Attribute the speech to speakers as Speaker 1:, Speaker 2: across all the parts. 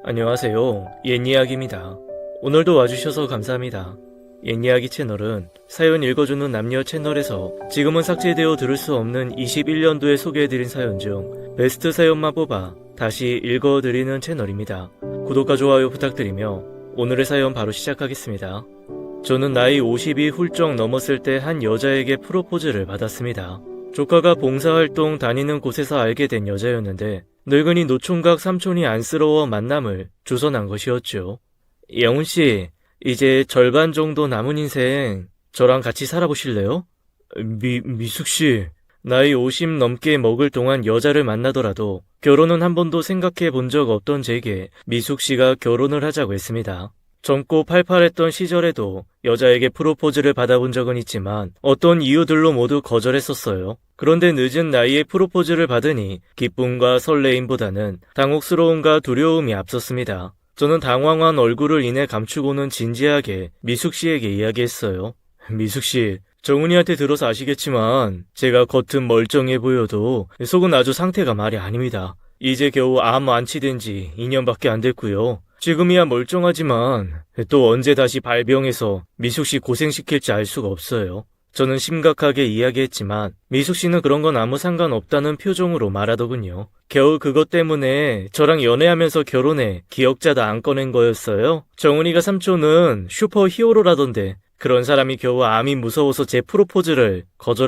Speaker 1: 안녕하세요. 옛이야기입니다. 오늘도 와주셔서 감사합니다. 옛이야기 채널은 사연 읽어주는 남녀 채널에서 지금은 삭제되어 들을 수 없는 21년도에 소개해드린 사연 중 베스트 사연만 뽑아 다시 읽어드리는 채널입니다. 구독과 좋아요 부탁드리며 오늘의 사연 바로 시작하겠습니다. 저는 나이 50이 훌쩍 넘었을 때 한 여자에게 프로포즈를 받았습니다. 조카가 봉사활동 다니는 곳에서 알게 된 여자였는데 늙은이 노총각 삼촌이 안쓰러워 만남을 주선한 것이었죠. 영훈씨, 이제 절반 정도 남은 인생 저랑 같이 살아보실래요? 미숙씨, 나이 50 넘게 먹을 동안 여자를 만나더라도 결혼은 한 번도 생각해 본 적 없던 제게 미숙씨가 결혼을 하자고 했습니다. 젊고 팔팔했던 시절에도 여자에게 프로포즈를 받아본 적은 있지만 어떤 이유들로 모두 거절했었어요. 그런데 늦은 나이에 프로포즈를 받으니 기쁨과 설레임보다는 당혹스러움과 두려움이 앞섰습니다. 저는 당황한 얼굴을 이내 감추고는 진지하게 미숙씨에게 이야기했어요. 미숙씨, 정훈이한테 들어서 아시겠지만 제가 겉은 멀쩡해 보여도 속은 아주 상태가 말이 아닙니다. 이제 겨우 암 완치된 지 2년밖에 안 됐고요. 지금이야 멀쩡하지만 또 언제 다시 발병해서 미숙씨 고생시킬지 알 수가 없어요. 저는 심각하게 이야기했지만 미숙씨는 그런 건 아무 상관없다는 표정으로 말하더군요. 겨우 그것 때문에 저랑 연애하면서 결혼해 기억자도 안 꺼낸 거였어요. 정훈이가 삼촌은 슈퍼 히어로라던데 그런 사람이 겨우 암이 무서워서 제 프로포즈를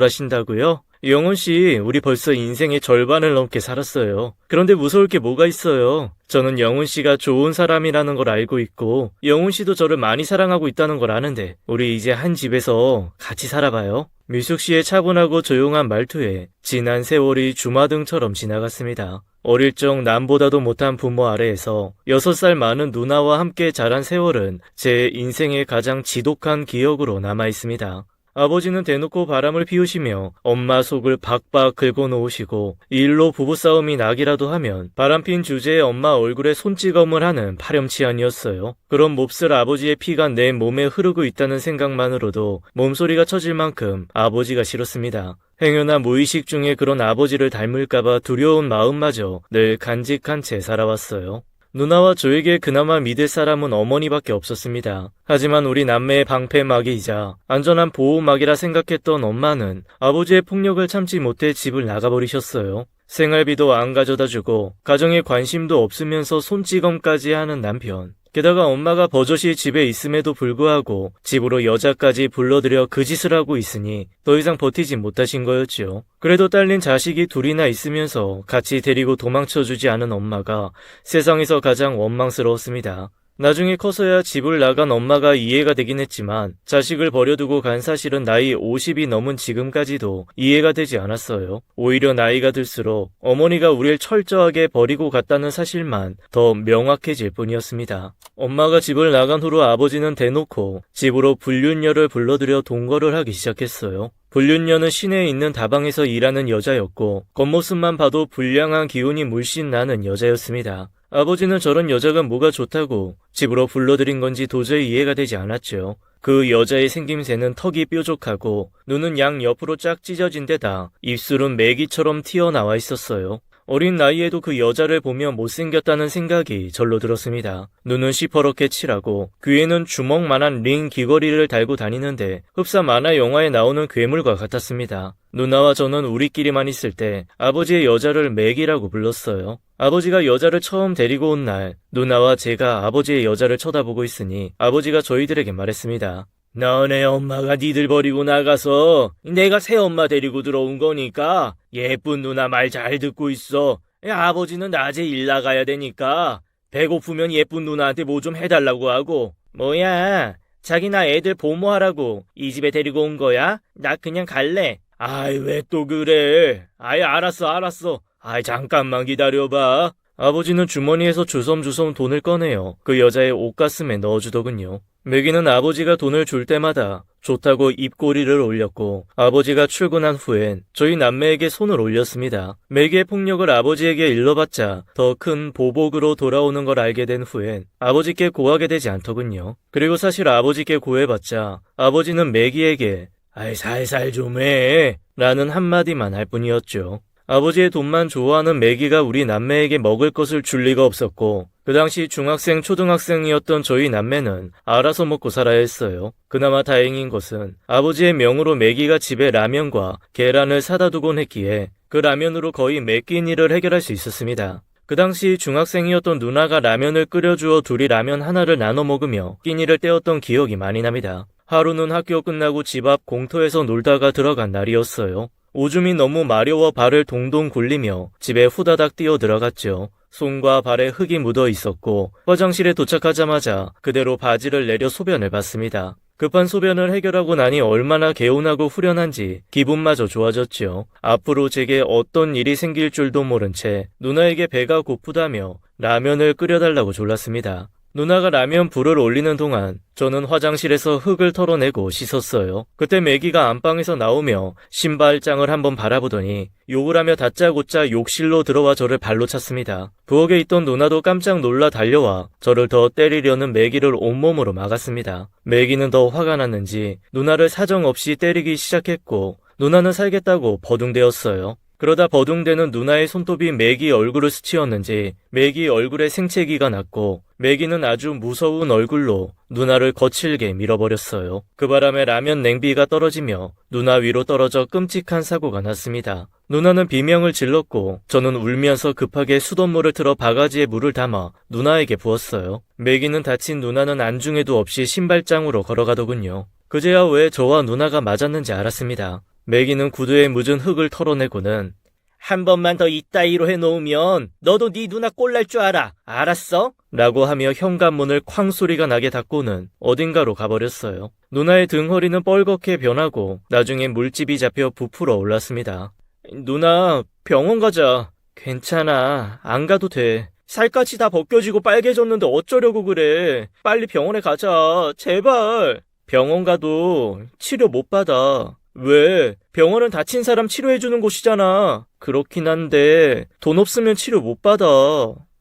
Speaker 1: 거절하신다고요? 영훈씨, 우리 벌써 인생의 절반을 넘게 살았어요. 그런데 무서울 게 뭐가 있어요? 저는 영훈씨가 좋은 사람이라는 걸 알고 있고 영훈씨도 저를 많이 사랑하고 있다는 걸 아는데 우리 이제 한 집에서 같이 살아봐요. 미숙씨의 차분하고 조용한 말투에 지난 세월이 주마등처럼 지나갔습니다. 어릴 적 남보다도 못한 부모 아래에서 6살 많은 누나와 함께 자란 세월은 제 인생의 가장 지독한 기억으로 남아있습니다. 아버지는 대놓고 바람을 피우시며 엄마 속을 박박 긁어놓으시고 이 일로 부부싸움이 나기라도 하면 바람핀 주제에 엄마 얼굴에 손찌검을 하는 파렴치한이었어요. 그런 몹쓸 아버지의 피가 내 몸에 흐르고 있다는 생각만으로도 몸소리가 쳐질 만큼 아버지가 싫었습니다. 행여나 무의식 중에 그런 아버지를 닮을까봐 두려운 마음마저 늘 간직한 채 살아왔어요. 누나와 저에게 그나마 믿을 사람은 어머니밖에 없었습니다. 하지만 우리 남매의 방패막이이자 안전한 보호막이라 생각했던 엄마는 아버지의 폭력을 참지 못해 집을 나가버리셨어요. 생활비도 안 가져다주고 가정에 관심도 없으면서 손찌검까지 하는 남편. 게다가 엄마가 버젓이 집에 있음에도 불구하고 집으로 여자까지 불러들여 그 짓을 하고 있으니 더 이상 버티지 못하신 거였지요. 그래도 딸린 자식이 둘이나 있으면서 같이 데리고 도망쳐주지 않은 엄마가 세상에서 가장 원망스러웠습니다. 나중에 커서야 집을 나간 엄마가 이해가 되긴 했지만 자식을 버려두고 간 사실은 나이 50이 넘은 지금까지도 이해가 되지 않았어요. 오히려 나이가 들수록 어머니가 우릴 철저하게 버리고 갔다는 사실만 더 명확해질 뿐이었습니다. 엄마가 집을 나간 후로 아버지는 대놓고 집으로 불륜녀를 불러들여 동거를 하기 시작했어요. 불륜녀는 시내에 있는 다방에서 일하는 여자였고 겉모습만 봐도 불량한 기운이 물씬 나는 여자였습니다. 아버지는 저런 여자가 뭐가 좋다고 집으로 불러들인 건지 도저히 이해가 되지 않았죠. 그 여자의 생김새는 턱이 뾰족하고 눈은 양 옆으로 쫙 찢어진 데다 입술은 메기처럼 튀어나와 있었어요. 어린 나이에도 그 여자를 보며 못생겼다는 생각이 절로 들었습니다. 눈은 시퍼렇게 칠하고 귀에는 주먹만한 링 귀걸이를 달고 다니는데 흡사 만화 영화에 나오는 괴물과 같았습니다. 누나와 저는 우리끼리만 있을 때 아버지의 여자를 맥이라고 불렀어요. 아버지가 여자를 처음 데리고 온 날 누나와 제가 아버지의 여자를 쳐다보고 있으니 아버지가 저희들에게 말했습니다. 너네 엄마가 니들 버리고 나가서 내가 새 엄마 데리고 들어온 거니까 예쁜 누나 말 잘 듣고 있어. 아버지는 낮에 일 나가야 되니까 배고프면 예쁜 누나한테 뭐 좀 해달라고 하고. 뭐야, 자기 나 애들 보모하라고 이 집에 데리고 온 거야? 나 그냥 갈래. 아이, 왜 또 그래? 아이, 알았어. 아이, 잠깐만 기다려봐. 아버지는 주머니에서 주섬주섬 돈을 꺼내어 그 여자의 옷가슴에 넣어주더군요. 매기는 아버지가 돈을 줄 때마다 좋다고 입꼬리를 올렸고 아버지가 출근한 후엔 저희 남매에게 손을 올렸습니다. 매기의 폭력을 아버지에게 일러봤자 더 큰 보복으로 돌아오는 걸 알게 된 후엔 아버지께 고하게 되지 않더군요. 그리고 사실 아버지께 고해봤자 아버지는 매기에게 아이 살살 좀 해 라는 한마디만 할 뿐이었죠. 아버지의 돈만 좋아하는 매기가 우리 남매에게 먹을 것을 줄 리가 없었고 그 당시 중학생, 초등학생이었던 저희 남매는 알아서 먹고 살아야 했어요. 그나마 다행인 것은 아버지의 명으로 매기가 집에 라면과 계란을 사다 두곤 했기에 그 라면으로 거의 매 끼니를 해결할 수 있었습니다. 그 당시 중학생이었던 누나가 라면을 끓여주어 둘이 라면 하나를 나눠 먹으며 끼니를 때웠던 기억이 많이 납니다. 하루는 학교 끝나고 집 앞 공터에서 놀다가 들어간 날이었어요. 오줌이 너무 마려워 발을 동동 굴리며 집에 후다닥 뛰어 들어갔죠. 손과 발에 흙이 묻어 있었고 화장실에 도착하자마자 그대로 바지를 내려 소변을 봤습니다. 급한 소변을 해결하고 나니 얼마나 개운하고 후련한지 기분마저 좋아졌죠. 앞으로 제게 어떤 일이 생길 줄도 모른 채 누나에게 배가 고프다며 라면을 끓여달라고 졸랐습니다. 누나가 라면 불을 올리는 동안 저는 화장실에서 흙을 털어내고 씻었어요. 그때 매기가 안방에서 나오며 신발장을 한번 바라보더니 욕을 하며 다짜고짜 욕실로 들어와 저를 발로 찼습니다. 부엌에 있던 누나도 깜짝 놀라 달려와 저를 더 때리려는 매기를 온몸으로 막았습니다. 매기는 더 화가 났는지 누나를 사정없이 때리기 시작했고 누나는 살겠다고 버둥대었어요. 그러다 버둥대는 누나의 손톱이 매기 얼굴을 스치었는지 매기 얼굴에 생채기가 났고 매기는 아주 무서운 얼굴로 누나를 거칠게 밀어버렸어요. 그 바람에 라면 냉비가 떨어지며 누나 위로 떨어져 끔찍한 사고가 났습니다. 누나는 비명을 질렀고 저는 울면서 급하게 수돗물을 틀어 바가지에 물을 담아 누나에게 부었어요. 매기는 다친 누나는 안중에도 없이 신발장으로 걸어가더군요. 그제야 왜 저와 누나가 맞았는지 알았습니다. 매기는 구두에 묻은 흙을 털어내고는 한 번만 더 이따위로 해놓으면 너도 네 누나 꼴날 줄 알아. 알았어? 라고 하며 현관문을 쾅 소리가 나게 닫고는 어딘가로 가버렸어요. 누나의 등허리는 뻘겋게 변하고 나중엔 물집이 잡혀 부풀어 올랐습니다. 누나 병원 가자. 괜찮아. 안 가도 돼. 살갗이 다 벗겨지고 빨개졌는데 어쩌려고 그래. 빨리 병원에 가자. 제발. 병원 가도 치료 못 받아. 왜? 병원은 다친 사람 치료해주는 곳이잖아. 그렇긴 한데 돈 없으면 치료 못 받아.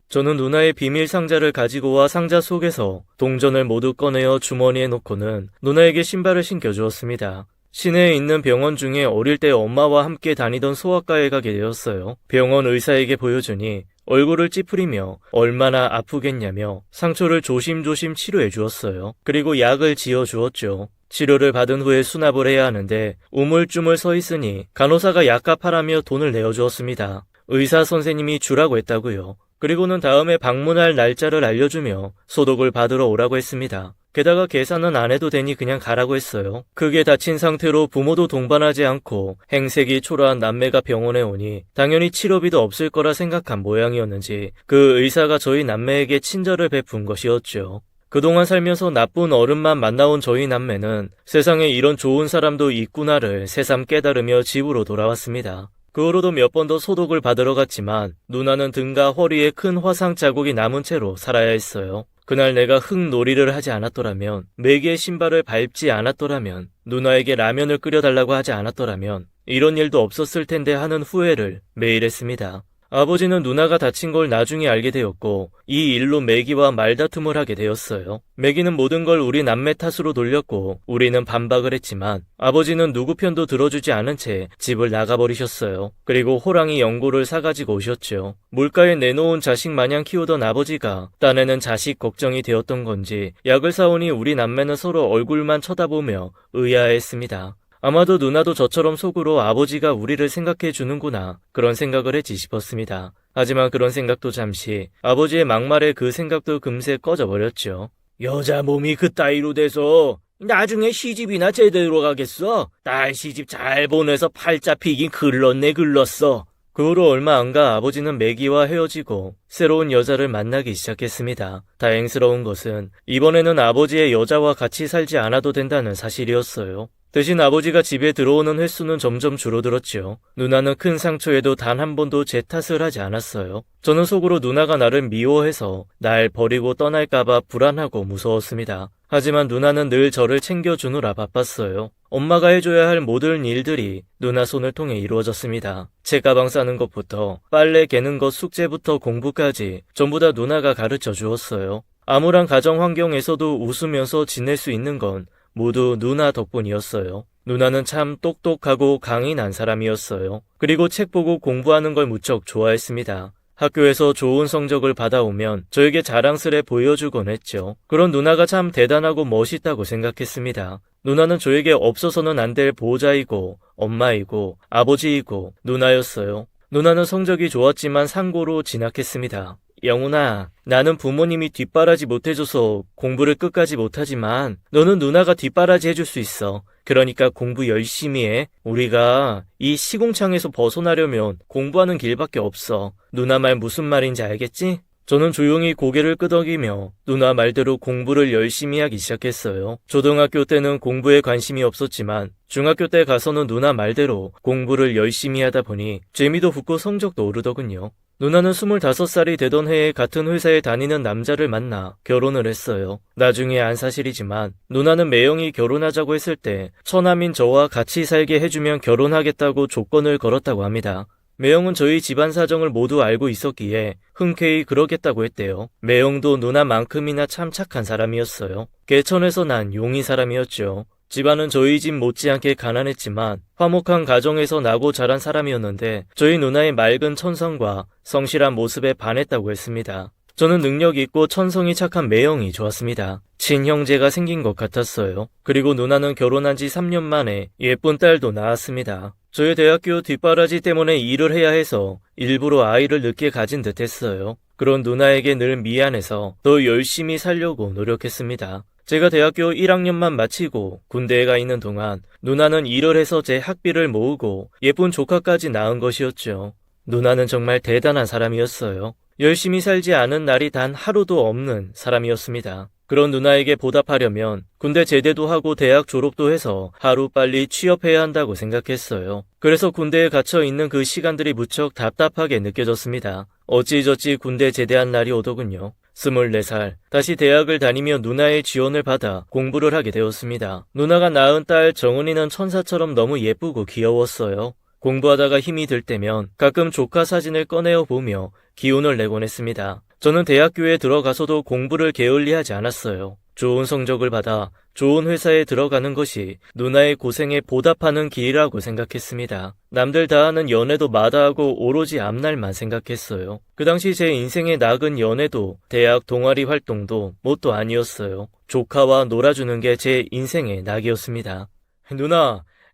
Speaker 1: 저는 누나의 비밀 상자를 가지고 와 상자 속에서 동전을 모두 꺼내어 주머니에 넣고는 누나에게 신발을 신겨주었습니다. 시내에 있는 병원 중에 어릴 때 엄마와 함께 다니던 소아과에 가게 되었어요. 병원 의사에게 보여주니 얼굴을 찌푸리며 얼마나 아프겠냐며 상처를 조심조심 치료해 주었어요. 그리고 약을 지어 주었죠. 치료를 받은 후에 수납을 해야 하는데 우물쭈물 서 있으니 간호사가 약값하라며 돈을 내어주었습니다. 의사 선생님이 주라고 했다고요. 그리고는 다음에 방문할 날짜를 알려주며 소독을 받으러 오라고 했습니다. 게다가 계산은 안 해도 되니 그냥 가라고 했어요. 크게 다친 상태로 부모도 동반하지 않고 행색이 초라한 남매가 병원에 오니 당연히 치료비도 없을 거라 생각한 모양이었는지 그 의사가 저희 남매에게 친절을 베푼 것이었죠. 그동안 살면서 나쁜 어른만 만나온 저희 남매는 세상에 이런 좋은 사람도 있구나를 새삼 깨달으며 집으로 돌아왔습니다. 그 후로도 몇 번 더 소독을 받으러 갔지만 누나는 등과 허리에 큰 화상 자국이 남은 채로 살아야 했어요. 그날 내가 흙놀이를 하지 않았더라면, 매기의 신발을 밟지 않았더라면, 누나에게 라면을 끓여달라고 하지 않았더라면 이런 일도 없었을 텐데 하는 후회를 매일 했습니다. 아버지는 누나가 다친 걸 나중에 알게 되었고 이 일로 매기와 말다툼을 하게 되었어요. 매기는 모든 걸 우리 남매 탓으로 돌렸고 우리는 반박을 했지만 아버지는 누구 편도 들어주지 않은 채 집을 나가버리셨어요. 그리고 호랑이 연고를 사가지고 오셨죠. 물가에 내놓은 자식 마냥 키우던 아버지가 딴에는 자식 걱정이 되었던 건지 약을 사오니 우리 남매는 서로 얼굴만 쳐다보며 의아해했습니다. 아마도 누나도 저처럼 속으로 아버지가 우리를 생각해 주는구나 그런 생각을 했지 싶었습니다. 하지만 그런 생각도 잠시, 아버지의 막말에 그 생각도 금세 꺼져버렸죠. 여자 몸이 그따위로 돼서 나중에 시집이나 제대로 가겠어? 딸 시집 잘 보내서 팔자 피긴 글렀네 글렀어. 그 후로 얼마 안 가 아버지는 매기와 헤어지고 새로운 여자를 만나기 시작했습니다. 다행스러운 것은 이번에는 아버지의 여자와 같이 살지 않아도 된다는 사실이었어요. 대신 아버지가 집에 들어오는 횟수는 점점 줄어들었죠. 누나는 큰 상처에도 단 한 번도 제 탓을 하지 않았어요. 저는 속으로 누나가 나를 미워해서 날 버리고 떠날까봐 불안하고 무서웠습니다. 하지만 누나는 늘 저를 챙겨주느라 바빴어요. 엄마가 해줘야 할 모든 일들이 누나 손을 통해 이루어졌습니다. 책가방 싸는 것부터 빨래 개는 것, 숙제부터 공부까지 전부 다 누나가 가르쳐 주었어요. 암울한 가정 환경에서도 웃으면서 지낼 수 있는 건 모두 누나 덕분이었어요. 누나는 참 똑똑하고 강인한 사람이었어요. 그리고 책 보고 공부하는 걸 무척 좋아했습니다. 학교에서 좋은 성적을 받아오면 저에게 자랑스레 보여주곤 했죠. 그런 누나가 참 대단하고 멋있다고 생각했습니다. 누나는 저에게 없어서는 안 될 보호자이고 엄마이고 아버지이고 누나였어요. 누나는 성적이 좋았지만 상고로 진학했습니다. 영훈아, 나는 부모님이 뒷바라지 못해줘서 공부를 끝까지 못하지만 너는 누나가 뒷바라지 해줄 수 있어. 그러니까 공부 열심히 해. 우리가 이 시궁창에서 벗어나려면 공부하는 길밖에 없어. 누나 말 무슨 말인지 알겠지? 저는 조용히 고개를 끄덕이며 누나 말대로 공부를 열심히 하기 시작했어요. 초등학교 때는 공부에 관심이 없었지만 중학교 때 가서는 누나 말대로 공부를 열심히 하다 보니 재미도 붙고 성적도 오르더군요. 누나는 25살이 되던 해에 같은 회사에 다니는 남자를 만나 결혼을 했어요. 나중에 안 사실이지만 누나는 매형이 결혼하자고 했을 때 처남인 저와 같이 살게 해주면 결혼하겠다고 조건을 걸었다고 합니다. 매형은 저희 집안 사정을 모두 알고 있었기에 흔쾌히 그러겠다고 했대요. 매형도 누나만큼이나 참 착한 사람이었어요. 개천에서 난 용이 사람이었죠. 집안은 저희 집 못지않게 가난했지만 화목한 가정에서 나고 자란 사람이었는데 저희 누나의 맑은 천성과 성실한 모습에 반했다고 했습니다. 저는 능력 있고 천성이 착한 매형이 좋았습니다. 친형제가 생긴 것 같았어요. 그리고 누나는 결혼한 지 3년 만에 예쁜 딸도 낳았습니다. 저의 대학교 뒷바라지 때문에 일을 해야 해서 일부러 아이를 늦게 가진 듯 했어요. 그런 누나에게 늘 미안해서 더 열심히 살려고 노력했습니다. 제가 대학교 1학년만 마치고 군대에 가 있는 동안 누나는 일을 해서 제 학비를 모으고 예쁜 조카까지 낳은 것이었죠. 누나는 정말 대단한 사람이었어요. 열심히 살지 않은 날이 단 하루도 없는 사람이었습니다. 그런 누나에게 보답하려면 군대 제대도 하고 대학 졸업도 해서 하루빨리 취업해야 한다고 생각했어요. 그래서 군대에 갇혀 있는 그 시간들이 무척 답답하게 느껴졌습니다. 어찌저찌 군대 제대한 날이 오더군요. 24살, 다시 대학을 다니며 누나의 지원을 받아 공부를 하게 되었습니다. 누나가 낳은 딸 정은이는 천사처럼 너무 예쁘고 귀여웠어요. 공부하다가 힘이 들 때면 가끔 조카 사진을 꺼내어 보며 기운을 내곤 했습니다. 저는 대학교에 들어가서도 공부를 게을리하지 않았어요. 좋은 성적을 받아 좋은 회사에 들어가는 것이 누나의 고생에 보답하는 길이라고 생각했습니다. 남들 다 하는 연애도 마다하고 오로지 앞날만 생각했어요. 그 당시 제 인생의 낙은 연애도 대학 동아리 활동도 뭣도 아니었어요. 조카와 놀아주는 게 제 인생의 낙이었습니다.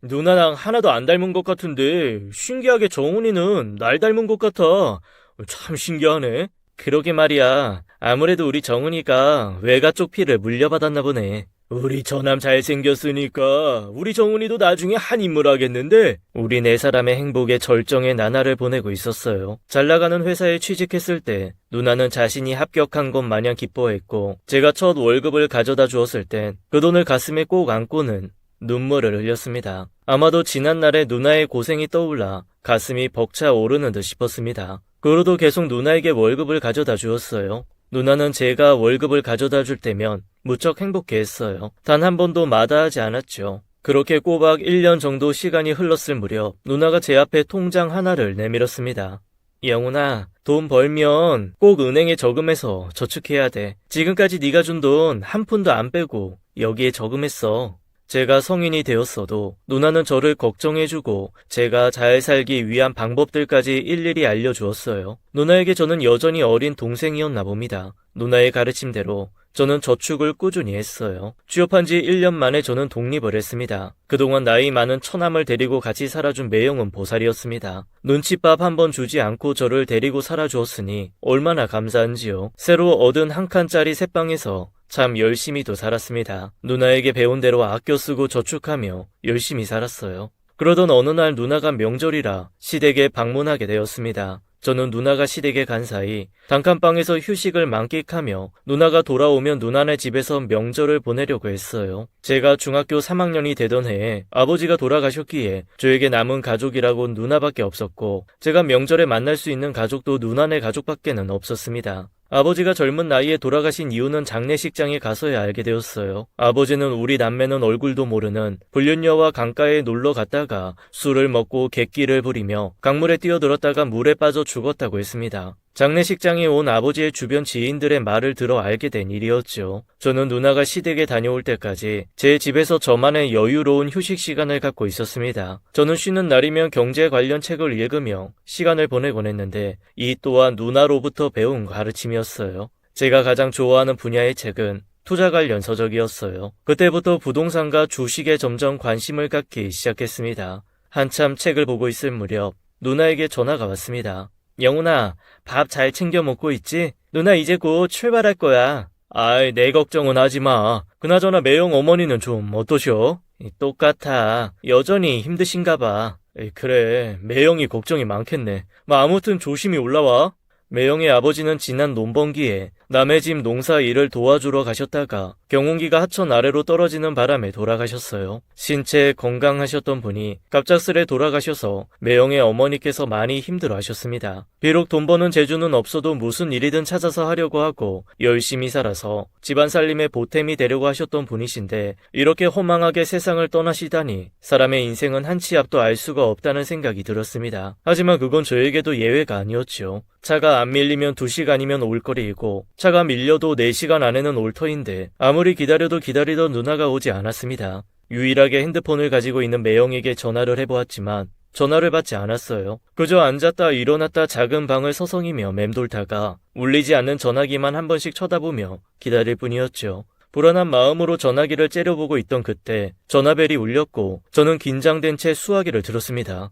Speaker 1: 누나랑 하나도 안 닮은 것 같은데 신기하게 정훈이는 날 닮은 것 같아. 참 신기하네. 그러게 말이야. 아무래도 우리 정훈이가 외가 쪽 피를 물려받았나 보네. 우리 저남 잘생겼으니까 우리 정훈이도 나중에 한 인물 하겠는데? 우리 네 사람의 행복에 절정의 나날을 보내고 있었어요. 잘나가는 회사에 취직했을 때 누나는 자신이 합격한 것 마냥 기뻐했고 제가 첫 월급을 가져다 주었을 땐 그 돈을 가슴에 꼭 안고는 눈물을 흘렸습니다. 아마도 지난날의 누나의 고생이 떠올라 가슴이 벅차 오르는 듯 싶었습니다. 그 후로도 계속 누나에게 월급을 가져다 주었어요. 누나는 제가 월급을 가져다 줄 때면 무척 행복해했어요. 단 한 번도 마다하지 않았죠. 그렇게 꼬박 1년 정도 시간이 흘렀을 무렵 누나가 제 앞에 통장 하나를 내밀었습니다. 영훈아, 돈 벌면 꼭 은행에 저금해서 저축해야 돼. 지금까지 네가 준 돈 한 푼도 안 빼고 여기에 저금했어. 제가 성인이 되었어도 누나는 저를 걱정해주고 제가 잘 살기 위한 방법들까지 일일이 알려주었어요. 누나에게 저는 여전히 어린 동생이었나 봅니다. 누나의 가르침대로 저는 저축을 꾸준히 했어요. 취업한 지 1년 만에 저는 독립을 했습니다. 그동안 나이 많은 처남을 데리고 같이 살아준 매형은 보살이었습니다. 눈칫밥 한 번 주지 않고 저를 데리고 살아주었으니 얼마나 감사한지요. 새로 얻은 한 칸짜리 새방에서 참 열심히도 살았습니다. 누나에게 배운 대로 아껴 쓰고 저축하며 열심히 살았어요. 그러던 어느 날 누나가 명절이라 시댁에 방문하게 되었습니다. 저는 누나가 시댁에 간 사이 단칸방에서 휴식을 만끽하며 누나가 돌아오면 누나네 집에서 명절을 보내려고 했어요. 제가 중학교 3학년이 되던 해에 아버지가 돌아가셨기에 저에게 남은 가족이라고 누나밖에 없었고 제가 명절에 만날 수 있는 가족도 누나네 가족밖에는 없었습니다. 아버지가 젊은 나이에 돌아가신 이유는 장례식장에 가서야 알게 되었어요. 아버지는 우리 남매는 얼굴도 모르는 불륜녀와 강가에 놀러 갔다가 술을 먹고 객기를 부리며 강물에 뛰어들었다가 물에 빠져 죽었다고 했습니다. 장례식장에 온 아버지의 주변 지인들의 말을 들어 알게 된 일이었죠. 저는 누나가 시댁에 다녀올 때까지 제 집에서 저만의 여유로운 휴식 시간을 갖고 있었습니다. 저는 쉬는 날이면 경제 관련 책을 읽으며 시간을 보내곤 했는데 이 또한 누나로부터 배운 가르침이었어요. 제가 가장 좋아하는 분야의 책은 투자 관련 서적이었어요. 그때부터 부동산과 주식에 점점 관심을 갖기 시작했습니다. 한참 책을 보고 있을 무렵 누나에게 전화가 왔습니다. 영훈아, 밥 잘 챙겨 먹고 있지? 누나 이제 곧 출발할 거야. 아이, 내 걱정은 하지 마. 그나저나 매영 어머니는 좀 어떠셔? 똑같아. 여전히 힘드신가 봐. 그래, 매영이 걱정이 많겠네. 아무튼 조심히 올라와. 매영의 아버지는 지난 논번기에 남의 집 농사 일을 도와주러 가셨다가 경운기가 하천 아래로 떨어지는 바람에 돌아가셨어요. 신체 건강하셨던 분이 갑작스레 돌아가셔서 매영의 어머니께서 많이 힘들어하셨습니다. 비록 돈 버는 재주는 없어도 무슨 일이든 찾아서 하려고 하고 열심히 살아서 집안 살림에 보탬이 되려고 하셨던 분이신데 이렇게 허망하게 세상을 떠나시다니 사람의 인생은 한 치 앞도 알 수가 없다는 생각이 들었습니다. 하지만 그건 저에게도 예외가 아니었죠. 차가 안 밀리면 2시간이면 올 거리이고 차가 밀려도 4시간 안에는 올 터인데 아무리 기다려도 기다리던 누나가 오지 않았습니다. 유일하게 핸드폰을 가지고 있는 매영에게 전화를 해보았지만 전화를 받지 않았어요. 그저 앉았다 일어났다 작은 방을 서성이며 맴돌다가 울리지 않는 전화기만 한 번씩 쳐다보며 기다릴 뿐이었죠. 불안한 마음으로 전화기를 째려보고 있던 그때 전화벨이 울렸고 저는 긴장된 채 수화기를 들었습니다.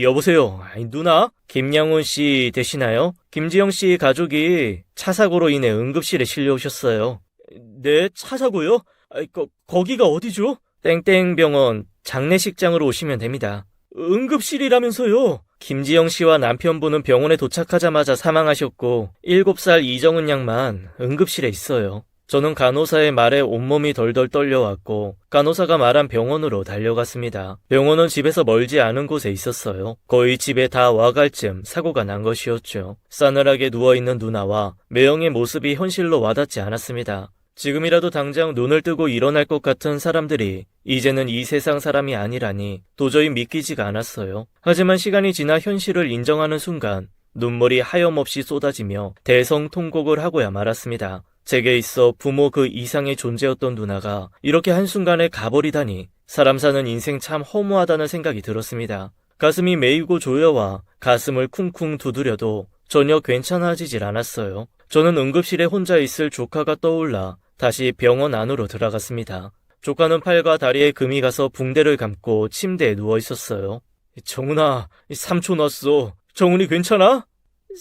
Speaker 1: 여보세요. 누나? 김양훈 씨 되시나요? 김지영 씨 가족이 차 사고로 인해 응급실에 실려오셨어요. 네, 차 사고요? 거기가 어디죠? 땡땡병원 장례식장으로 오시면 됩니다. 응급실이라면서요? 김지영 씨와 남편분은 병원에 도착하자마자 사망하셨고 7살 이정은 양만 응급실에 있어요. 저는 간호사의 말에 온몸이 덜덜 떨려왔고 간호사가 말한 병원으로 달려갔습니다. 병원은 집에서 멀지 않은 곳에 있었어요. 거의 집에 다 와갈 쯤 사고가 난 것이었죠. 싸늘하게 누워있는 누나와 매영의 모습이 현실로 와닿지 않았습니다. 지금이라도 당장 눈을 뜨고 일어날 것 같은 사람들이 이제는 이 세상 사람이 아니라니 도저히 믿기지가 않았어요. 하지만 시간이 지나 현실을 인정하는 순간 눈물이 하염없이 쏟아지며 대성통곡을 하고야 말았습니다. 제게 있어 부모 그 이상의 존재였던 누나가 이렇게 한순간에 가버리다니 사람 사는 인생 참 허무하다는 생각이 들었습니다. 가슴이 메이고 조여와 가슴을 쿵쿵 두드려도 전혀 괜찮아지질 않았어요. 저는 응급실에 혼자 있을 조카가 떠올라 다시 병원 안으로 들어갔습니다. 조카는 팔과 다리에 금이 가서 붕대를 감고 침대에 누워 있었어요. 정훈아, 삼촌 왔어. 정훈이 괜찮아?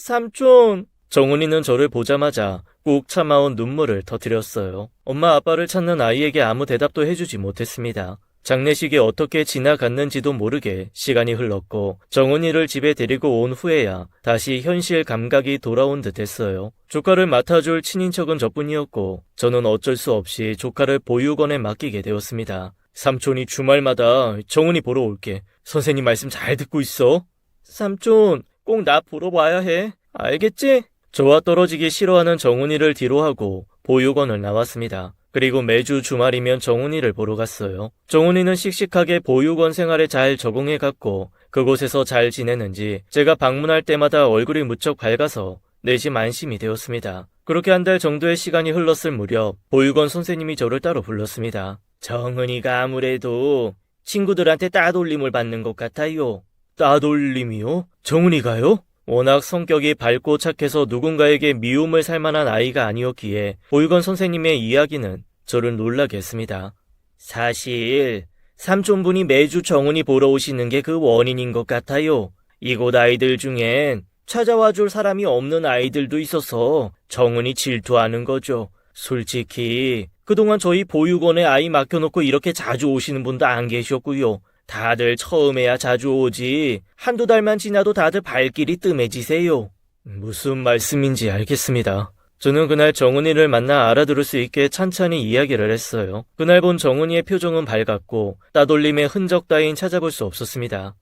Speaker 1: 삼촌. 정훈이는 저를 보자마자 꾹 참아온 눈물을 터뜨렸어요. 엄마 아빠를 찾는 아이에게 아무 대답도 해주지 못했습니다. 장례식이 어떻게 지나갔는지도 모르게 시간이 흘렀고 정훈이를 집에 데리고 온 후에야 다시 현실 감각이 돌아온 듯 했어요. 조카를 맡아줄 친인척은 저뿐이었고 저는 어쩔 수 없이 조카를 보육원에 맡기게 되었습니다. 삼촌이 주말마다 정훈이 보러 올게. 선생님 말씀 잘 듣고 있어. 삼촌, 꼭 나 보러 와야 해. 알겠지? 저와 떨어지기 싫어하는 정훈이를 뒤로하고 보육원을 나왔습니다. 그리고 매주 주말이면 정훈이를 보러 갔어요. 정훈이는 씩씩하게 보육원 생활에 잘 적응해갔고 그곳에서 잘 지내는지 제가 방문할 때마다 얼굴이 무척 밝아서 내심 안심이 되었습니다. 그렇게 한 달 정도의 시간이 흘렀을 무렵 보육원 선생님이 저를 따로 불렀습니다. 정훈이가 아무래도 친구들한테 따돌림을 받는 것 같아요. 따돌림이요? 정훈이가요? 워낙 성격이 밝고 착해서 누군가에게 미움을 살 만한 아이가 아니었기에 보육원 선생님의 이야기는 저를 놀라게 했습니다. 사실 삼촌분이 매주 정훈이 보러 오시는 게 그 원인인 것 같아요. 이곳 아이들 중엔 찾아와 줄 사람이 없는 아이들도 있어서 정훈이 질투하는 거죠. 솔직히 그동안 저희 보육원에 아이 맡겨놓고 이렇게 자주 오시는 분도 안 계셨고요. 다들 처음에야 자주 오지 한두 달만 지나도 다들 발길이 뜸해지세요. 무슨 말씀인지 알겠습니다. 저는 그날 정훈이를 만나 알아들을 수 있게 찬찬히 이야기를 했어요. 그날 본 정훈이의 표정은 밝았고 따돌림의 흔적 따윈 찾아볼 수 없었습니다.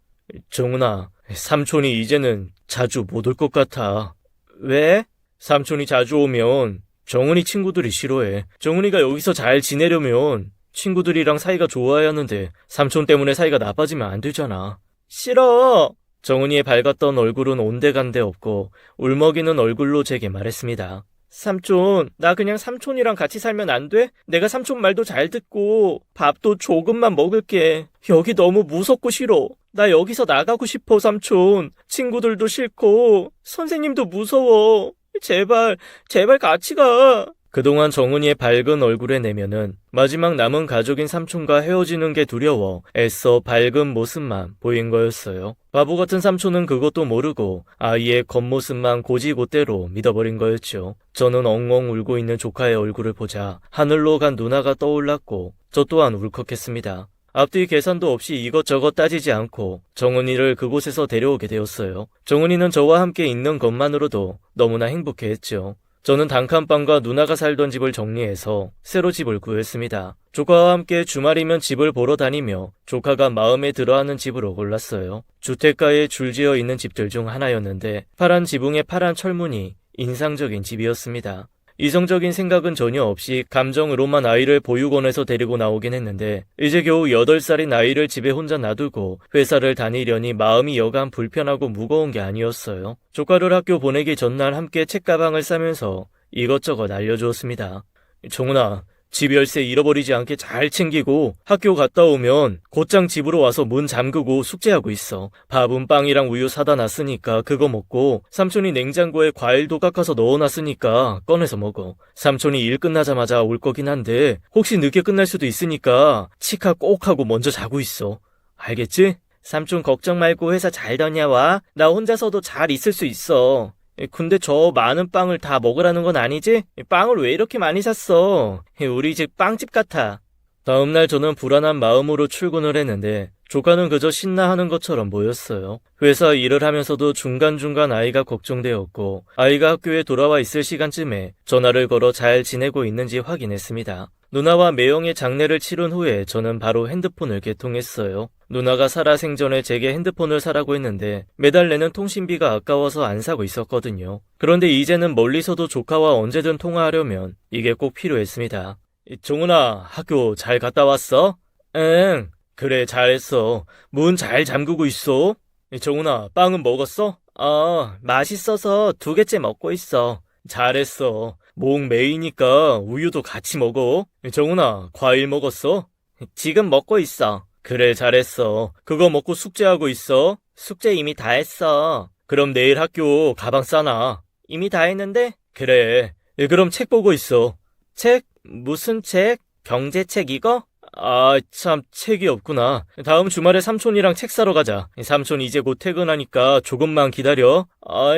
Speaker 1: 정훈아, 삼촌이 이제는 자주 못 올 것 같아. 왜? 삼촌이 자주 오면 정훈이 친구들이 싫어해. 정훈이가 여기서 잘 지내려면 친구들이랑 사이가 좋아야 하는데 삼촌 때문에 사이가 나빠지면 안 되잖아. 싫어. 정은이의 밝았던 얼굴은 온데간데 없고 울먹이는 얼굴로 제게 말했습니다. 삼촌, 나 그냥 삼촌이랑 같이 살면 안 돼? 내가 삼촌 말도 잘 듣고 밥도 조금만 먹을게. 여기 너무 무섭고 싫어. 나 여기서 나가고 싶어, 삼촌. 친구들도 싫고 선생님도 무서워. 제발, 제발 같이 가. 그동안 정은이의 밝은 얼굴의 내면은 마지막 남은 가족인 삼촌과 헤어지는 게 두려워 애써 밝은 모습만 보인 거였어요. 바보 같은 삼촌은 그것도 모르고 아이의 겉모습만 고지고대로 믿어버린 거였죠. 저는 엉엉 울고 있는 조카의 얼굴을 보자 하늘로 간 누나가 떠올랐고 저 또한 울컥했습니다. 앞뒤 계산도 없이 이것저것 따지지 않고 정은이를 그곳에서 데려오게 되었어요. 정은이는 저와 함께 있는 것만으로도 너무나 행복해했죠. 저는 단칸방과 누나가 살던 집을 정리해서 새로 집을 구했습니다. 조카와 함께 주말이면 집을 보러 다니며 조카가 마음에 들어하는 집으로 골랐어요. 주택가에 줄지어 있는 집들 중 하나였는데 파란 지붕에 파란 철문이 인상적인 집이었습니다. 이성적인 생각은 전혀 없이 감정으로만 아이를 보육원에서 데리고 나오긴 했는데 이제 겨우 8살인 아이를 집에 혼자 놔두고 회사를 다니려니 마음이 여간 불편하고 무거운 게 아니었어요. 조카를 학교 보내기 전날 함께 책가방을 싸면서 이것저것 알려주었습니다. 정은아, 집 열쇠 잃어버리지 않게 잘 챙기고 학교 갔다 오면 곧장 집으로 와서 문 잠그고 숙제하고 있어. 밥은 빵이랑 우유 사다 놨으니까 그거 먹고 삼촌이 냉장고에 과일도 깎아서 넣어놨으니까 꺼내서 먹어. 삼촌이 일 끝나자마자 올 거긴 한데 혹시 늦게 끝날 수도 있으니까 치카 꼭 하고 먼저 자고 있어. 알겠지? 삼촌 걱정 말고 회사 잘 다녀와. 나 혼자서도 잘 있을 수 있어. 근데 저 많은 빵을 다 먹으라는 건 아니지? 빵을 왜 이렇게 많이 샀어? 우리 집 빵집 같아. 다음날 저는 불안한 마음으로 출근을 했는데 조카는 그저 신나하는 것처럼 보였어요. 회사 일을 하면서도 중간중간 아이가 걱정되었고 아이가 학교에 돌아와 있을 시간쯤에 전화를 걸어 잘 지내고 있는지 확인했습니다. 누나와 매형의 장례를 치른 후에 저는 바로 핸드폰을 개통했어요. 누나가 살아생전에 제게 핸드폰을 사라고 했는데 매달 내는 통신비가 아까워서 안 사고 있었거든요. 그런데 이제는 멀리서도 조카와 언제든 통화하려면 이게 꼭 필요했습니다. 정은아, 학교 잘 갔다 왔어? 응, 그래 잘했어. 문 잘 잠그고 있어? 정은아, 빵은 먹었어? 맛있어서 2개째 먹고 있어. 잘했어. 목 메이니까 우유도 같이 먹어. 정은아, 과일 먹었어? 지금 먹고 있어. 그래 잘했어. 그거 먹고 숙제하고 있어? 숙제 이미 다 했어. 그럼 내일 학교 가방 싸놔. 이미 다 했는데? 그래. 그럼 책 보고 있어. 책? 무슨 책? 경제책 이거? 아, 참 책이 없구나. 다음 주말에 삼촌이랑 책 사러 가자. 삼촌 이제 곧 퇴근하니까 조금만 기다려.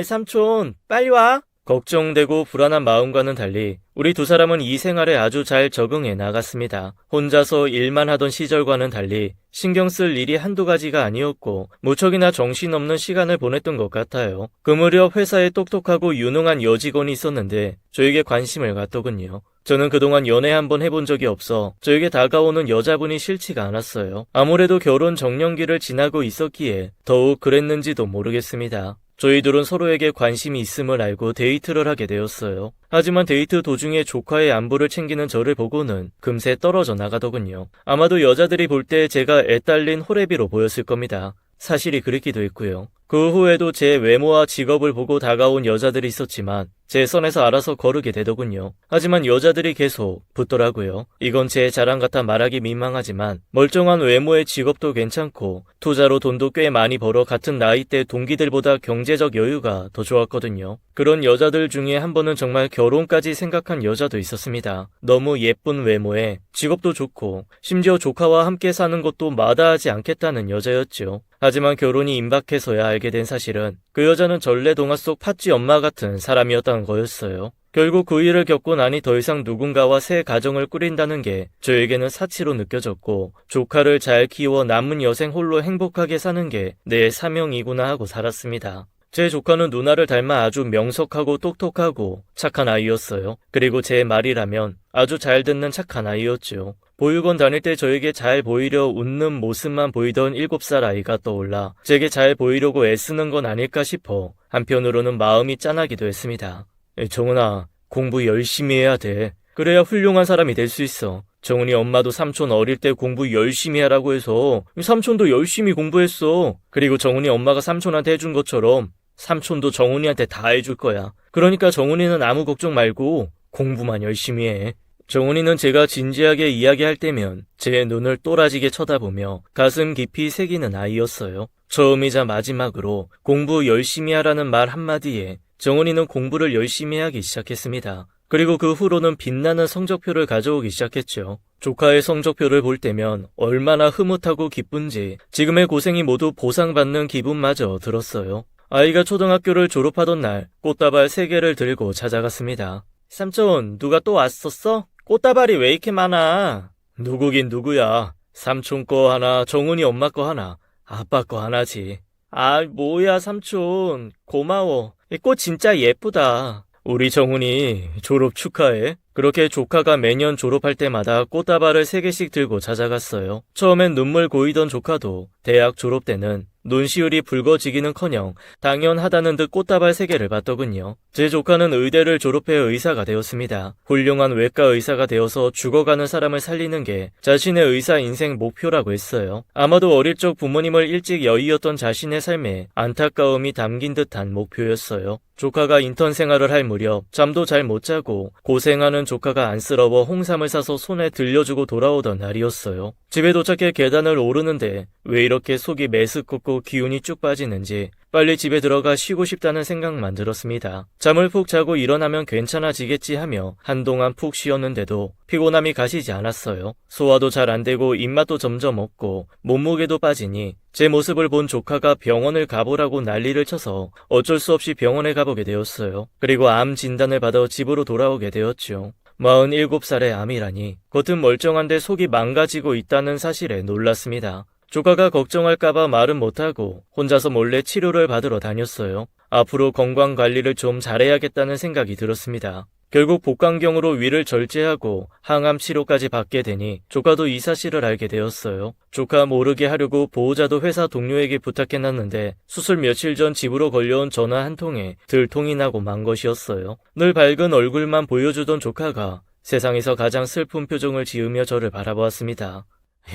Speaker 1: 삼촌 빨리 와. 걱정되고 불안한 마음과는 달리 우리 두 사람은 이 생활에 아주 잘 적응해 나갔습니다. 혼자서 일만 하던 시절과는 달리 신경 쓸 일이 한두 가지가 아니었고 무척이나 정신없는 시간을 보냈던 것 같아요. 그 무렵 회사에 똑똑하고 유능한 여직원이 있었는데 저에게 관심을 갖더군요. 저는 그동안 연애 한번 해본 적이 없어 저에게 다가오는 여자분이 싫지가 않았어요. 아무래도 결혼 정년기를 지나고 있었기에 더욱 그랬는지도 모르겠습니다. 저희 둘은 서로에게 관심이 있음을 알고 데이트를 하게 되었어요. 하지만 데이트 도중에 조카의 안부를 챙기는 저를 보고는 금세 떨어져 나가더군요. 아마도 여자들이 볼 때 제가 애딸린 호래비로 보였을 겁니다. 사실이 그랬기도 했고요. 그 후에도 제 외모와 직업을 보고 다가온 여자들이 있었지만 제 선에서 알아서 거르게 되더군요. 하지만 여자들이 계속 붙더라고요. 이건 제 자랑 같아 말하기 민망하지만 멀쩡한 외모의 직업도 괜찮고 투자로 돈도 꽤 많이 벌어 같은 나이대 동기들보다 경제적 여유가 더 좋았거든요. 그런 여자들 중에 한 번은 정말 결혼까지 생각한 여자도 있었습니다. 너무 예쁜 외모에 직업도 좋고 심지어 조카와 함께 사는 것도 마다하지 않겠다는 여자였죠. 하지만 결혼이 임박해서야 알게 된 사실은 그 여자는 전래 동화 속 팥쥐 엄마 같은 사람이었다는 거였어요. 결국 그 일을 겪고 나니 더 이상 누군가와 새 가정을 꾸린다는 게 저에게는 사치로 느껴졌고 조카를 잘 키워 남은 여생 홀로 행복하게 사는 게 내 사명이구나 하고 살았습니다. 제 조카는 누나를 닮아 아주 명석하고 똑똑하고 착한 아이였어요. 그리고 제 말이라면 아주 잘 듣는 착한 아이였죠. 보육원 다닐 때 저에게 잘 보이려 웃는 모습만 보이던 7살 아이가 떠올라 제게 잘 보이려고 애쓰는 건 아닐까 싶어 한편으로는 마음이 짠하기도 했습니다. 정은아, 공부 열심히 해야 돼. 그래야 훌륭한 사람이 될 수 있어. 정훈이 엄마도 삼촌 어릴 때 공부 열심히 하라고 해서 삼촌도 열심히 공부했어. 그리고 정훈이 엄마가 삼촌한테 해준 것처럼 삼촌도 정훈이한테 다 해줄 거야. 그러니까 정훈이는 아무 걱정 말고 공부만 열심히 해. 정훈이는 제가 진지하게 이야기할 때면 제 눈을 또라지게 쳐다보며 가슴 깊이 새기는 아이였어요. 처음이자 마지막으로 공부 열심히 하라는 말 한마디에 정훈이는 공부를 열심히 하기 시작했습니다. 그리고 그 후로는 빛나는 성적표를 가져오기 시작했죠. 조카의 성적표를 볼 때면 얼마나 흐뭇하고 기쁜지 지금의 고생이 모두 보상받는 기분마저 들었어요. 아이가 초등학교를 졸업하던 날 꽃다발 3개를 들고 찾아갔습니다. 삼촌, 누가 또 왔었어? 꽃다발이 왜 이렇게 많아? 누구긴 누구야. 삼촌 거 하나, 정훈이 엄마 거 하나, 아빠 거 하나지. 아, 뭐야 삼촌. 고마워. 이 꽃 진짜 예쁘다. 우리 정훈이 졸업 축하해. 그렇게 조카가 매년 졸업할 때마다 꽃다발을 3개씩 들고 찾아갔어요. 처음엔 눈물 고이던 조카도 대학 졸업 때는 눈시울이 붉어지기는커녕 당연하다는 듯 꽃다발 3개를 받더군요. 제 조카는 의대를 졸업해 의사가 되었습니다. 훌륭한 외과 의사가 되어서 죽어가는 사람을 살리는 게 자신의 의사 인생 목표라고 했어요. 아마도 어릴 적 부모님을 일찍 여의었던 자신의 삶에 안타까움이 담긴 듯한 목표였어요. 조카가 인턴 생활을 할 무렵 잠도 잘 못 자고 고생하는 조카가 안쓰러워 홍삼을 사서 손에 들려주고 돌아오던 날이었어요. 집에 도착해 계단을 오르는데 왜 이렇게 속이 메스껍고 기운이 쭉 빠지는지 빨리 집에 들어가 쉬고 싶다는 생각만 들었습니다. 잠을 푹 자고 일어나면 괜찮아지겠지 하며 한동안 푹 쉬었는데도 피곤함이 가시지 않았어요. 소화도 잘 안 되고 입맛도 점점 없고 몸무게도 빠지니 제 모습을 본 조카가 병원을 가보라고 난리를 쳐서 어쩔 수 없이 병원에 가보게 되었어요. 그리고 암 진단을 받아 집으로 돌아오게 되었죠. 47살의 암이라니 겉은 멀쩡한데 속이 망가지고 있다는 사실에 놀랐습니다. 조카가 걱정할까봐 말은 못하고 혼자서 몰래 치료를 받으러 다녔어요. 앞으로 건강관리를 좀 잘해야겠다는 생각이 들었습니다. 결국 복강경으로 위를 절제하고 항암 치료까지 받게 되니 조카도 이 사실을 알게 되었어요. 조카 모르게 하려고 보호자도 회사 동료에게 부탁해놨는데 수술 며칠 전 집으로 걸려온 전화 한 통에 들통이 나고 만 것이었어요. 늘 밝은 얼굴만 보여주던 조카가 세상에서 가장 슬픈 표정을 지으며 저를 바라보았습니다.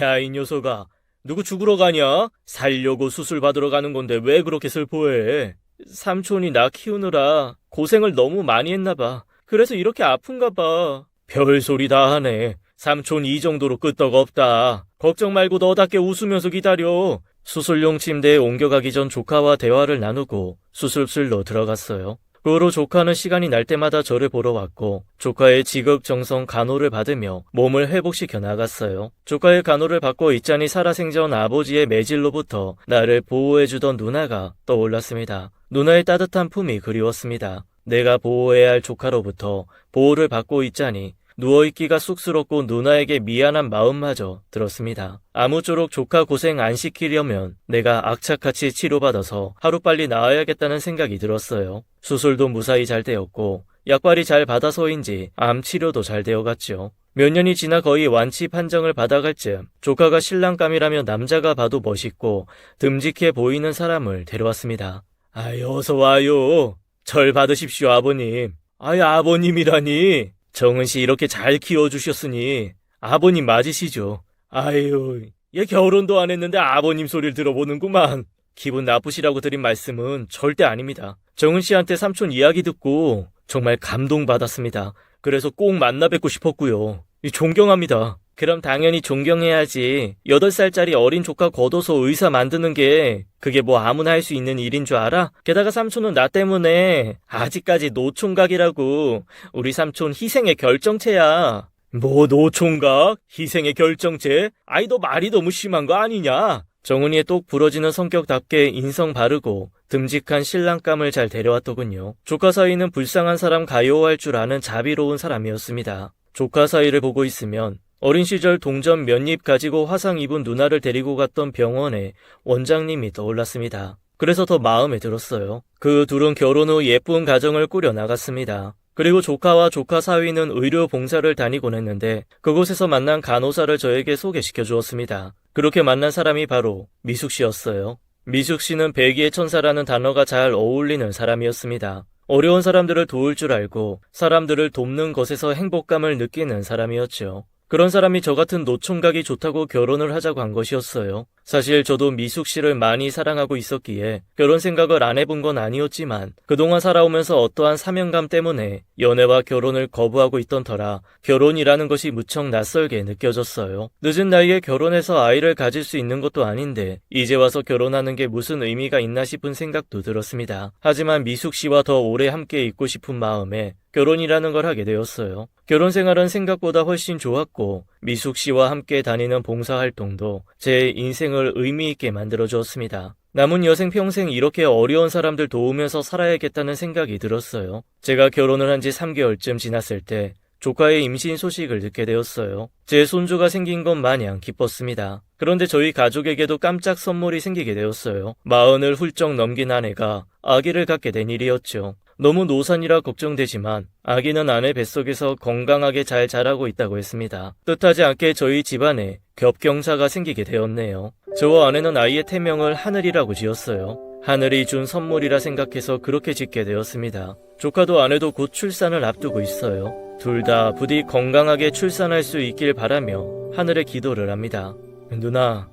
Speaker 1: 야, 이 녀석아. 누구 죽으러 가냐? 살려고 수술 받으러 가는 건데 왜 그렇게 슬퍼해? 삼촌이 나 키우느라 고생을 너무 많이 했나 봐. 그래서 이렇게 아픈가 봐. 별소리 다 하네. 삼촌 이 정도로 끄떡 없다. 걱정 말고 너답게 웃으면서 기다려. 수술용 침대에 옮겨가기 전 조카와 대화를 나누고 수술실로 들어갔어요. 그 후로 조카는 시간이 날 때마다 저를 보러 왔고 조카의 지극정성 간호를 받으며 몸을 회복시켜 나갔어요. 조카의 간호를 받고 있자니 살아생전 아버지의 매질로부터 나를 보호해주던 누나가 떠올랐습니다. 누나의 따뜻한 품이 그리웠습니다. 내가 보호해야 할 조카로부터 보호를 받고 있자니 누워있기가 쑥스럽고 누나에게 미안한 마음마저 들었습니다. 아무쪼록 조카 고생 안 시키려면 내가 악착같이 치료받아서 하루빨리 나아야겠다는 생각이 들었어요. 수술도 무사히 잘 되었고 약발이 잘 받아서인지 암 치료도 잘 되어갔죠. 몇 년이 지나 거의 완치 판정을 받아갈 즈음 조카가 신랑감이라며 남자가 봐도 멋있고 듬직해 보이는 사람을 데려왔습니다. 아이, 어서 와요. 절 받으십시오, 아버님. 아이, 아버님이라니. 정은씨 이렇게 잘 키워주셨으니 아버님 맞으시죠? 아유, 얘 결혼도 안 했는데 아버님 소리를 들어보는구만. 기분 나쁘시라고 드린 말씀은 절대 아닙니다. 정은씨한테 삼촌 이야기 듣고 정말 감동받았습니다. 그래서 꼭 만나 뵙고 싶었고요. 존경합니다. 그럼 당연히 존경해야지. 8살짜리 어린 조카 걷어서 의사 만드는 게 그게 뭐 아무나 할 수 있는 일인 줄 알아? 게다가 삼촌은 나 때문에 아직까지 노총각이라고. 우리 삼촌 희생의 결정체야. 뭐 노총각? 희생의 결정체? 아이, 너 말이 너무 심한 거 아니냐? 정은이의 똑 부러지는 성격답게 인성 바르고 듬직한 신랑감을 잘 데려왔더군요. 조카 사이는 불쌍한 사람 가요할 줄 아는 자비로운 사람이었습니다. 조카 사이를 보고 있으면 어린 시절 동전 몇 입 가지고 화상 입은 누나를 데리고 갔던 병원에 원장님이 떠올랐습니다. 그래서 더 마음에 들었어요. 그 둘은 결혼 후 예쁜 가정을 꾸려 나갔습니다. 그리고 조카와 조카 사위는 의료 봉사를 다니곤 했는데 그곳에서 만난 간호사를 저에게 소개시켜 주었습니다. 그렇게 만난 사람이 바로 미숙 씨였어요. 미숙 씨는 백의의 천사라는 단어가 잘 어울리는 사람이었습니다. 어려운 사람들을 도울 줄 알고 사람들을 돕는 것에서 행복감을 느끼는 사람이었죠. 그런 사람이 저 같은 노총각이 좋다고 결혼을 하자고 한 것이었어요. 사실 저도 미숙 씨를 많이 사랑하고 있었기에 결혼 생각을 안 해본 건 아니었지만 그동안 살아오면서 어떠한 사명감 때문에 연애와 결혼을 거부하고 있던 터라 결혼이라는 것이 무척 낯설게 느껴졌어요. 늦은 나이에 결혼해서 아이를 가질 수 있는 것도 아닌데 이제 와서 결혼하는 게 무슨 의미가 있나 싶은 생각도 들었습니다. 하지만 미숙 씨와 더 오래 함께 있고 싶은 마음에 결혼이라는 걸 하게 되었어요. 결혼 생활은 생각보다 훨씬 좋았고 미숙 씨와 함께 다니는 봉사활동도 제 인생을 의미 있게 만들어 주었습니다. 남은 여생 평생 이렇게 어려운 사람들 도우면서 살아야겠다는 생각이 들었어요. 제가 결혼을 한 지 3개월쯤 지났을 때 조카의 임신 소식을 듣게 되었어요. 제 손주가 생긴 것 마냥 기뻤습니다. 그런데 저희 가족에게도 깜짝 선물이 생기게 되었어요. 40을 훌쩍 넘긴 아내가 아기를 갖게 된 일이었죠. 너무 노산이라 걱정되지만 아기는 아내 뱃속에서 건강하게 잘 자라고 있다고 했습니다. 뜻하지 않게 저희 집안에 겹경사가 생기게 되었네요. 저와 아내는 아이의 태명을 하늘이라고 지었어요. 하늘이 준 선물이라 생각해서 그렇게 짓게 되었습니다. 조카도 아내도 곧 출산을 앞두고 있어요. 둘 다 부디 건강하게 출산할 수 있길 바라며 하늘에 기도를 합니다. 누나,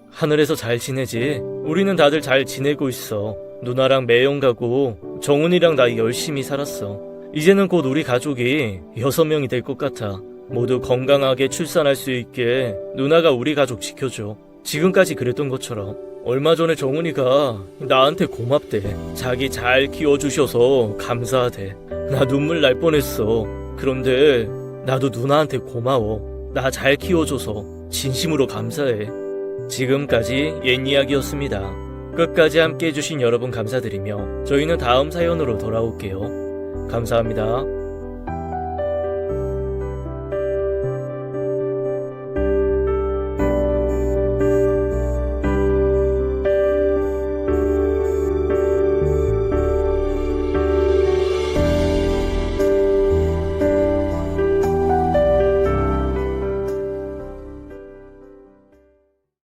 Speaker 1: 하늘에서 잘 지내지? 우리는 다들 잘 지내고 있어. 누나랑 매형 가고 정훈이랑 나 열심히 살았어. 이제는 곧 우리 가족이 6명이 될 것 같아. 모두 건강하게 출산할 수 있게 누나가 우리 가족 지켜줘. 지금까지 그랬던 것처럼. 얼마 전에 정훈이가 나한테 고맙대. 자기 잘 키워주셔서 감사하대. 나 눈물 날 뻔했어. 그런데 나도 누나한테 고마워. 나 잘 키워줘서 진심으로 감사해. 지금까지 옛 이야기였습니다. 끝까지 함께 해주신 여러분 감사드리며 저희는 다음 사연으로 돌아올게요. 감사합니다.